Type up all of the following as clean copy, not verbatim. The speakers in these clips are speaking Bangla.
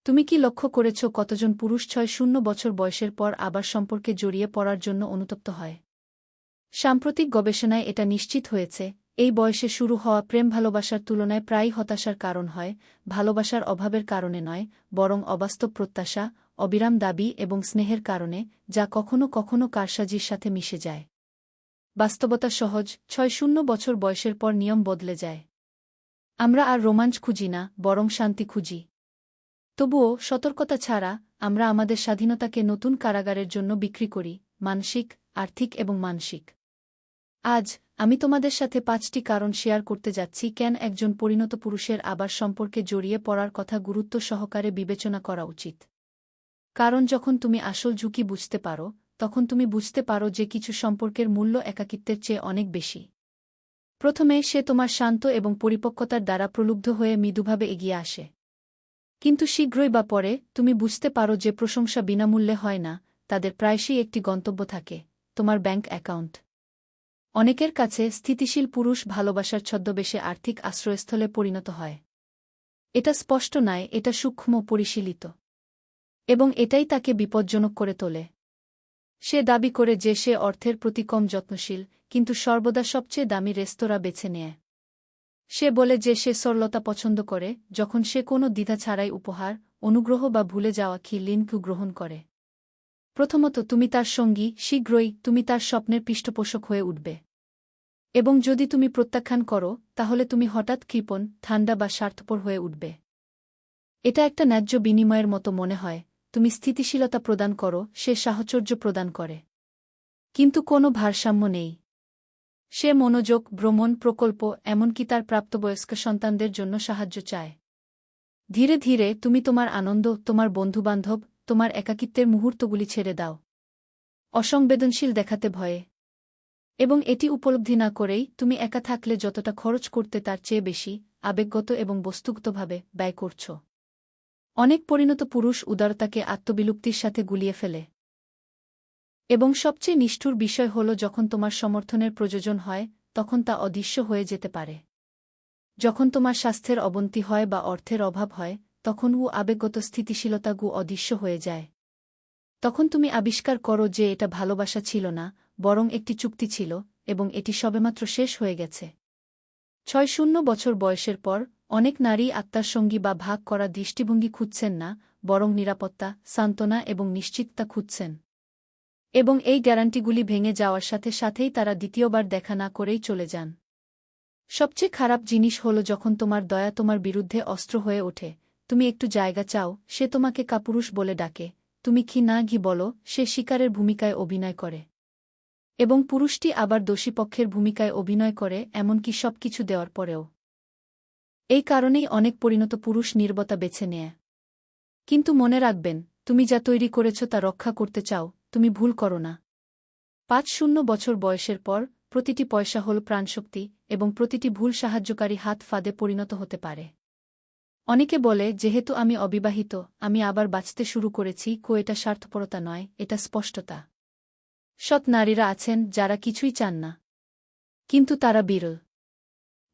তুমি কি লক্ষ্য করেছ কতজন পুরুষ ৬-০ বছর বয়সের পর আবার সম্পর্কে জড়িয়ে পড়ার জন্য অনুতপ্ত হয়? সাম্প্রতিক গবেষণায় এটা নিশ্চিত হয়েছে, এই বয়সে শুরু হওয়া প্রেম ভালোবাসার তুলনায় প্রায়ই হতাশার কারণ হয়, ভালোবাসার অভাবের কারণে নয়, বরং অবাস্তব প্রত্যাশা, অবিরাম দাবি এবং স্নেহের কারণে, যা কখনো কখনো কারসাজির সাথে মিশে যায়। বাস্তবতা সহজ, ৬-০ বছর বয়সের পর নিয়ম বদলে যায়। আমরা আর রোমাঞ্চ খুঁজি না, বরং শান্তি খুঁজি। তবুও, সতর্কতা ছাড়া, আমরা আমাদের স্বাধীনতাকে নতুন কারাগারের জন্য বিক্রি করি, মানসিক, আর্থিক এবং মানসিক। আজ, আমি তোমাদের সাথে ৫টি কারণ শেয়ার করতে যাচ্ছি কেন একজন পরিণত পুরুষের আবার সম্পর্কে জড়িয়ে পড়ার কথা গুরুত্ব সহকারে বিবেচনা করা উচিত। কারণ যখন তুমি আসল ঝুঁকি বুঝতে পারো, তখন তুমি বুঝতে পারো যে কিছু সম্পর্কের মূল্য একাকিত্বের চেয়ে অনেক বেশি। প্রথমে, সে তোমার শান্ত এবং পরিপক্কতার দ্বারা প্রলুব্ধ হয়ে মৃদুভাবে এগিয়ে আসে। কিন্তু শীঘ্রই বা পরে, তুমি বুঝতে পারো যে প্রশংসা বিনামূল্যে হয় না, তাদের প্রায়শই একটি গন্তব্য থাকে, তোমার ব্যাংক অ্যাকাউন্ট। অনেকের কাছে স্থিতিশীল পুরুষ ভালোবাসার ছদ্মবেশে আর্থিক আশ্রয়স্থলে পরিণত হয়। এটা স্পষ্ট নয়, এটা সূক্ষ্ম পরিশীলিত। এবং এটাই তাকে বিপজ্জনক করে তোলে। সে দাবি করে যে সে অর্থের প্রতি কম যত্নশীল, কিন্তু সর্বদা সবচেয়ে দামি রেস্তোরাঁ বেছে নেয়। সে বলে যে সে সরলতা পছন্দ করে, যখন সে কোনো দ্বিধা ছাড়াই উপহার, অনুগ্রহ বা ভুলে যাওয়া লিঙ্কু গ্রহণ করে। প্রথমত, তুমি তার সঙ্গী, শীঘ্রই তুমি তার স্বপ্নের পৃষ্ঠপোষক হয়ে উঠবে। এবং যদি তুমি প্রত্যাখ্যান করো, তাহলে তুমি হঠাৎ কৃপণ, ঠান্ডা বা স্বার্থপর হয়ে উঠবে। এটা একটা ন্যায্য বিনিময়ের মতো মনে হয়, তুমি স্থিতিশীলতা প্রদান করো, সে সাহচর্য প্রদান করে। কিন্তু কোনো ভারসাম্য নেই। সে মনোযোগ, ভ্রমণ, প্রকল্প, এমনকি তার প্রাপ্তবয়স্ক সন্তানদের জন্য সাহায্য চায়। ধীরে ধীরে তুমি তোমার আনন্দ, তোমার বন্ধুবান্ধব, তোমার একাকিত্বের মুহূর্তগুলি ছেড়ে দাও। অসংবেদনশীল দেখাতে ভয়ে। এবং এটি উপলব্ধি না করেই, তুমি একা থাকলে যতটা খরচ করতে তার চেয়ে বেশি, আবেগগত এবং বস্তুগতভাবে, ব্যয় করছ। অনেক পরিণত পুরুষ উদারতাকে আত্মবিলুপ্তির সাথে গুলিয়ে ফেলে। এবং সবচেয়ে নিষ্ঠুর বিষয় হল যখন তোমার সমর্থনের প্রয়োজন হয়, তখন তা অদৃশ্য হয়ে যেতে পারে। যখন তোমার স্বাস্থ্যের অবনতি হয় বা অর্থের অভাব হয়, তখন আবেগগত স্থিতিশীলতা অদৃশ্য হয়ে যায়। তখন তুমি আবিষ্কার করো যে এটা ভালোবাসা ছিল না, বরং একটি চুক্তি ছিল, এবং এটি সবেমাত্র শেষ হয়ে গেছে। ৬-০ বছর বয়সের পর, অনেক নারী আত্মার সঙ্গী বা ভাগ করা দৃষ্টিভঙ্গি খুঁজছেন না, বরং নিরাপত্তা, সান্ত্বনা এবং নিশ্চিততা খুঁজছেন। এবং এই গ্যারান্টিগুলি ভেঙে যাওয়ার সাথে সাথেই তারা দ্বিতীয়বার দেখা না করেই চলে যান। সবচেয়ে খারাপ জিনিস হল যখন তোমার দয়া তোমার বিরুদ্ধে অস্ত্র হয়ে ওঠে। তুমি একটু জায়গা চাও, সে তোমাকে কাপুরুষ বলে ডাকে। তুমি কি না ঘি বলো, সে শিকারের ভূমিকায় অভিনয় করে। এবং পুরুষটি আবার দোষীপক্ষের ভূমিকায় অভিনয় করে, এমনকি সবকিছু দেওয়ার পরেও। এই কারণেই অনেক পরিণত পুরুষ নীরবতা বেছে নেয়। কিন্তু মনে রাখবেন, তুমি যা তৈরি করেছ তা রক্ষা করতে চাও, তুমি ভুল করো না। ৫-০ বছর বয়সের পর, প্রতিটি পয়সা হল প্রাণশক্তি, এবং প্রতিটি ভুল সাহায্যকারী হাত ফাঁদে পরিণত হতে পারে। অনেকে বলে, যেহেতু আমি অবিবাহিত, আমি আবার বাঁচতে শুরু করেছি। এটা স্বার্থপরতা নয়, এটা স্পষ্টতা। সৎ নারীরা আছেন যারা কিছুই চান না। কিন্তু তারা বিরল।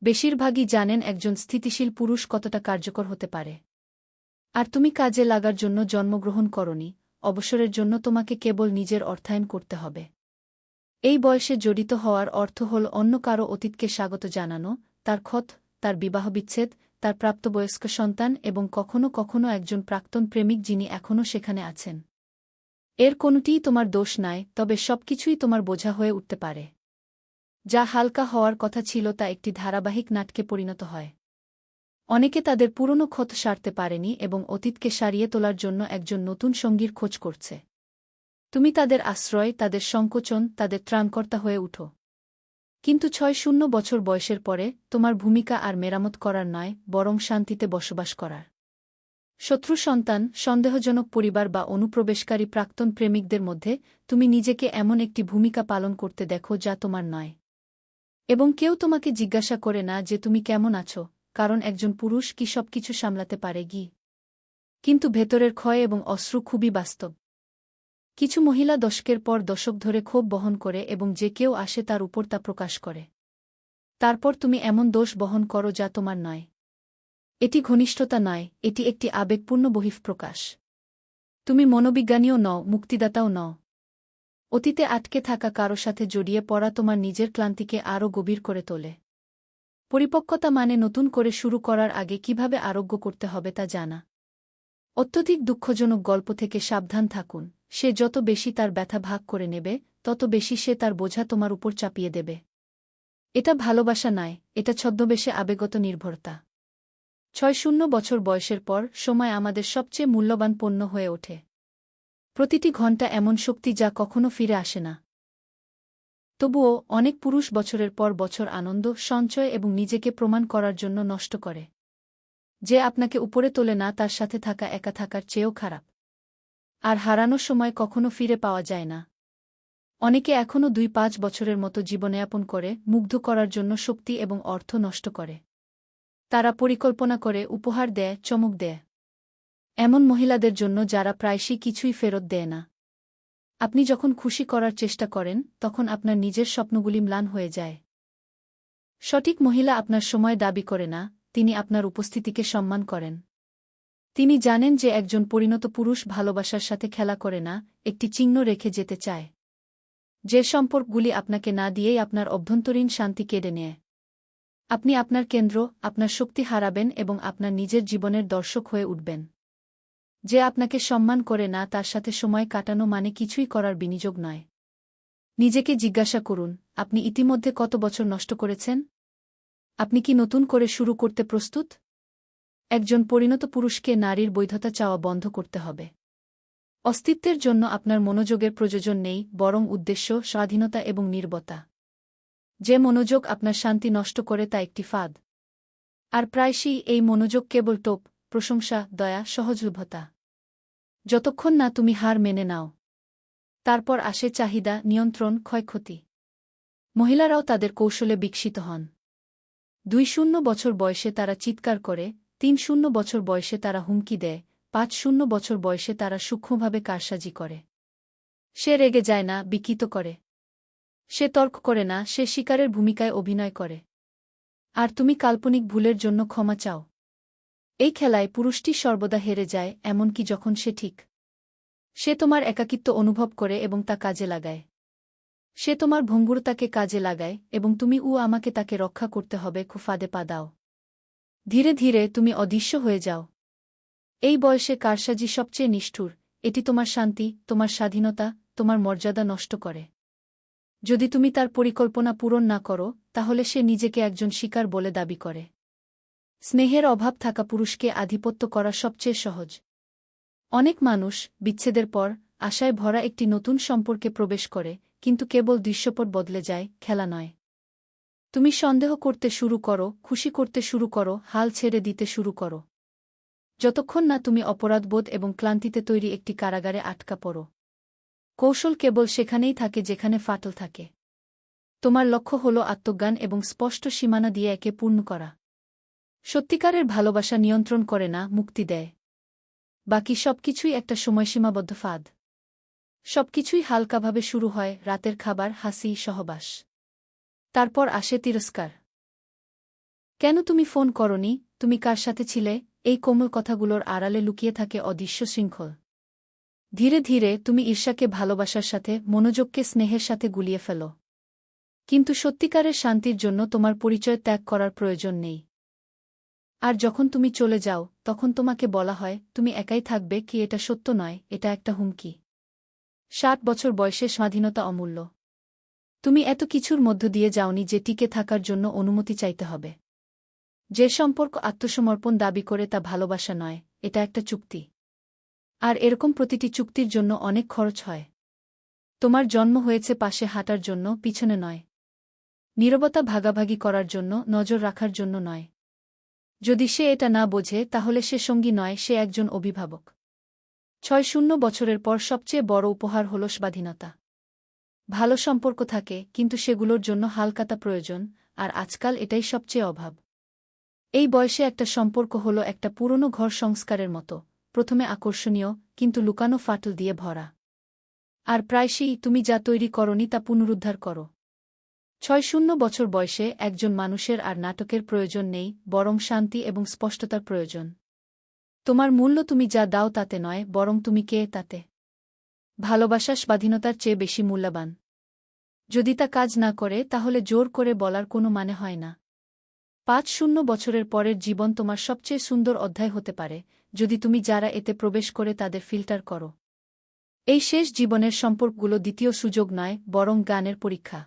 বেশিরভাগই জানেন একজন স্থিতিশীল পুরুষ কতটা কার্যকর হতে পারে। আর তুমি কাজে লাগার জন্য জন্মগ্রহণ করনি, অবসরের জন্য তোমাকে কেবল নিজের অর্থায়ন করতে হবে। এই বয়সে জড়িত হওয়ার অর্থ হল অন্য কারো অতীতকে স্বাগত জানানো, তার ক্ষত, তার বিবাহবিচ্ছেদ, তার প্রাপ্তবয়স্ক সন্তান এবং কখনো কখনো একজন প্রাক্তন প্রেমিক যিনি এখনও সেখানে আছেন। এর কোনোটিই তোমার দোষ নয়, তবে সবকিছুই তোমার বোঝা হয়ে উঠতে পারে। যা হালকা হওয়ার কথা ছিল তা একটি ধারাবাহিক নাটকে পরিণত হয়। অনেকে তাদের পুরনো ক্ষত সারতে পারেনি এবং অতীতকে সারিয়ে তোলার জন্য একজন নতুন সঙ্গীর খোঁজ করছে। তুমি তাদের আশ্রয়, তাদের সংকোচন, তাদের ত্রাণকর্তা হয়ে উঠো। কিন্তু ৬-০ বছর বয়সের পরে, তোমার ভূমিকা আর মেরামত করার নয়, বরং শান্তিতে বসবাস করার। শত্রু সন্তান, সন্দেহজনক পরিবার বা অনুপ্রবেশকারী প্রাক্তন প্রেমিকদের মধ্যে, তুমি নিজেকে এমন একটি ভূমিকা পালন করতে দেখো যা তোমার নয়। এবং কেউ তোমাকে জিজ্ঞাসা করে না যে তুমি কেমন আছো, কারণ একজন পুরুষ কি সবকিছু সামলাতে পারে কি? কিন্তু ভেতরের ক্ষয় এবং অশ্রু খুবই বাস্তব। কিছু মহিলা দশকের পর দশক ধরে ক্ষোভ বহন করে এবং যে কেউ আসে তার উপর তা প্রকাশ করে। তারপর তুমি এমন দোষ বহন করো যা তোমার নয়। এটি ঘনিষ্ঠতা নয়, এটি একটি আবেগপূর্ণ বহিঃপ্রকাশ। তুমি মনোবিজ্ঞানীও নও, মুক্তিদাতাও নও। অতীতে আটকে থাকা কারো সাথে জড়িয়ে পড়া তোমার নিজের ক্লান্তিকে আরও গভীর করে তোলে। পরিপক্কতা মানে নতুন করে শুরু করার আগে কিভাবে আরোগ্য করতে হবে তা জানা। অত্যধিক দুঃখজনক গল্প থেকে সাবধান থাকুন, সে যত বেশি তার ব্যথা ভাগ করে নেবে, তত বেশি সে তার বোঝা তোমার উপর চাপিয়ে দেবে। এটা ভালোবাসা নয়, এটা ছদ্মবেশে আবেগত নির্ভরতা। ৬-০ বছর বয়সের পর সময় আমাদের সবচেয়ে মূল্যবান পণ্য হয়ে ওঠে। প্রতিটি ঘণ্টা এমন শক্তি যা কখনো ফিরে আসে না। তবুও অনেক পুরুষ বছরের পর বছর আনন্দ, সঞ্চয় এবং নিজেকে প্রমাণ করার জন্য নষ্ট করে। যে আপনাকে উপরে তোলে না তার সাথে থাকা একা থাকার চেয়েও খারাপ। আর হারানোর সময় কখনো ফিরে পাওয়া যায় না। অনেকে এখনও ২-৫ বছরের মতো জীবনযাপন করে, মুগ্ধ করার জন্য শক্তি এবং অর্থ নষ্ট করে। তারা পরিকল্পনা করে, উপহার দেয়, চমক দেয়। এমন মহিলাদের জন্য যারা প্রায়শই কিছুই ফেরত দেয় না। আপনি যখন খুশি করার চেষ্টা করেন, তখন আপনার নিজের স্বপ্নগুলি ম্লান হয়ে যায়। সঠিক মহিলা আপনার সময় দাবি করে না, তিনি আপনার উপস্থিতিকে সম্মান করেন। তিনি জানেন যে একজন পরিণত পুরুষ ভালোবাসার সাথে খেলা করে না, একটি চিহ্ন রেখে যেতে চায়। যে সম্পর্কগুলি আপনাকে না দিয়েই আপনার অভ্যন্তরীণ শান্তি কেড়ে নেয়। আপনি আপনার কেন্দ্র, আপনার শক্তি হারাবেন এবং আপনার নিজের জীবনের দর্শক হয়ে উঠবেন। যে আপনাকে সম্মান করে না তার সাথে সময় কাটানো মানে কিছুই করার বিনিয়োগ নয়। নিজেকে জিজ্ঞাসা করুন, আপনি ইতিমধ্যে কত বছর নষ্ট করেছেন? আপনি কি নতুন করে শুরু করতে প্রস্তুত? একজন পরিণত পুরুষকে নারীর বৈধতা চাওয়া বন্ধ করতে হবে। অস্তিত্বের জন্য আপনার মনোযোগের প্রয়োজন নেই, বরং উদ্দেশ্য, স্বাধীনতা এবং নীরবতা। যে মনোযোগ আপনার শান্তি নষ্ট করে তা একটি ফাঁদ। আর প্রায়শই এই মনোযোগ কেবল টোপ, প্রশংসা, দয়া, সহজলভ্যতা। যতক্ষণ না তুমি হার মেনে নাও। তারপর আসে চাহিদা, নিয়ন্ত্রণ, ক্ষয়ক্ষতি। মহিলারাও তাদের কৌশলে বিকশিত হন। ২-০ বছর বয়সে তারা চিৎকার করে, ৩-০ বছর বয়সে তারা হুমকি দেয়, ৫-০ বছর বয়সে তারা সূক্ষ্মভাবে কারসাজি করে। সে রেগে যায় না, বিকৃত করে। সে তর্ক করে না, সে শিকারের ভূমিকায় অভিনয় করে। আর তুমি কাল্পনিক ভুলের জন্য ক্ষমা চাও। এই খেলায় পুরুষটি সর্বদা হেরে যায়, এমনকি যখন সে ঠিক। সে তোমার একাকিত্ব অনুভব করে এবং তা কাজে লাগায়। সে তোমার ভঙ্গুরতাকে কাজে লাগায় এবং তুমি আমাকে তাকে রক্ষা করতে হবে, ফাঁদে পা দাও। ধীরে ধীরে তুমি অদৃশ্য হয়ে যাও। এই বয়সে কারসাজি সবচেয়ে নিষ্ঠুর, এটি তোমার শান্তি, তোমার স্বাধীনতা, তোমার মর্যাদা নষ্ট করে। যদি তুমি তার পরিকল্পনা পূরণ না করো, তাহলে সে নিজেকে একজন শিকার বলে দাবি করে। স্নেহের অভাব থাকা পুরুষকে আধিপত্য করা সবচেয়ে সহজ। অনেক মানুষ বিচ্ছেদের পর আশায় ভরা একটি নতুন সম্পর্কে প্রবেশ করে, কিন্তু কেবল দৃশ্যপট বদলে যায়, খেলা নয়। তুমি সন্দেহ করতে শুরু করো, খুশি করতে শুরু করো, হাল ছেড়ে দিতে শুরু করো। যতক্ষণ না তুমি অপরাধবোধ এবং ক্লান্তিতে তৈরি একটি কারাগারে আটকা পড়ো। কৌশল কেবল সেখানেই থাকে যেখানে ফাটল থাকে। তোমার লক্ষ্য হল আত্মজ্ঞান এবং স্পষ্ট সীমানা দিয়ে একে পূর্ণ করা। সত্যিকারের ভালোবাসা নিয়ন্ত্রণ করে না, মুক্তি দেয়। বাকি সবকিছুই একটা সময়সীমাবদ্ধ ফাঁদ। সবকিছুই হালকাভাবে শুরু হয়, রাতের খাবার, হাসি, সহবাস। তারপর আসে তিরস্কার। কেন তুমি ফোন করনি, তুমি কার সাথে ছিলে? এই কোমল কথাগুলোর আড়ালে লুকিয়ে থাকে অদৃশ্য শৃঙ্খল। ধীরে ধীরে তুমি ঈর্ষাকে ভালোবাসার সাথে, মনোযোগকে স্নেহের সাথে গুলিয়ে ফেলো। কিন্তু সত্যিকারের শান্তির জন্য তোমার পরিচয় ত্যাগ করার প্রয়োজন নেই। আর যখন তুমি চলে যাও, তখন তোমাকে বলা হয় তুমি একাই থাকবে, কি এটা সত্য নয়, এটা একটা হুমকি। ৬০ বছর বয়সে স্বাধীনতা অমূল্য। তুমি এত কিছুর মধ্য দিয়ে যাওনি যে টিকে থাকার জন্য অনুমতি চাইতে হবে। যে সম্পর্ক আত্মসমর্পণ দাবি করে তা ভালোবাসা নয়, এটা একটা চুক্তি। আর এরকম প্রতিটি চুক্তির জন্য অনেক খরচ হয়। তোমার জন্ম হয়েছে পাশে হাঁটার জন্য, পিছনে নয়। নীরবতা ভাগাভাগি করার জন্য, নজর রাখার জন্য নয়। যদি সে এটা না বোঝে, তাহলে সে সঙ্গী নয়, সে একজন অভিভাবক। ৬-০ বছরের পর সবচেয়ে বড় উপহার হল স্বাধীনতা। ভালো সম্পর্ক থাকে, কিন্তু সেগুলোর জন্য হালকাতা প্রয়োজন, আর আজকাল এটাই সবচেয়ে অভাব। এই বয়সে একটা সম্পর্ক হল একটা পুরনো ঘর সংস্কারের মতো, প্রথমে আকর্ষণীয়, কিন্তু লুকানো ফাটল দিয়ে ভরা। আর প্রায়শই তুমি যা তৈরি করনি তা পুনরুদ্ধার করো। ৬-০ বছর বয়সে একজন মানুষের আর নাটকের প্রয়োজন নেই, বরং শান্তি এবং স্পষ্টতার প্রয়োজন। তোমার মূল্য তুমি যা দাও তাতে নয়, বরং তুমি কে তাতে। ভালোবাসা স্বাধীনতার চেয়ে বেশি মূল্যবান। যদি তা কাজ না করে তাহলে জোর করে বলার কোনো মানে হয় না। ৫-০ বছরের পরের জীবন তোমার সবচেয়ে সুন্দর অধ্যায় হতে পারে, যদি তুমি যারা এতে প্রবেশ করে তাদের ফিল্টার করো। এই শেষ জীবনের সম্পর্কগুলো দ্বিতীয় সুযোগ নয়, বরং জ্ঞানের পরীক্ষা।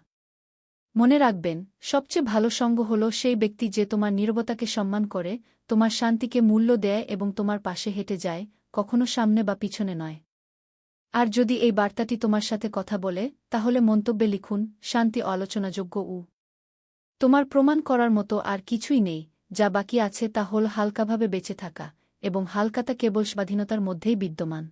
মনে রাখবেন, সবচেয়ে ভালো সঙ্গ হল সেই ব্যক্তি যে তোমার নীরবতাকে সম্মান করে, তোমার শান্তিকে মূল্য দেয় এবং তোমার পাশে হেঁটে যায়, কখনো সামনে বা পিছনে নয়। আর যদি এই বার্তাটি তোমার সাথে কথা বলে, তাহলে মন্তব্যে লিখুন, শান্তি আলোচনাযোগ্য। তোমার প্রমাণ করার মতো আর কিছুই নেই, যা বাকি আছে তা হল হালকাভাবে বেঁচে থাকা, এবং হালকাতা কেবল স্বাধীনতার মধ্যেই বিদ্যমান।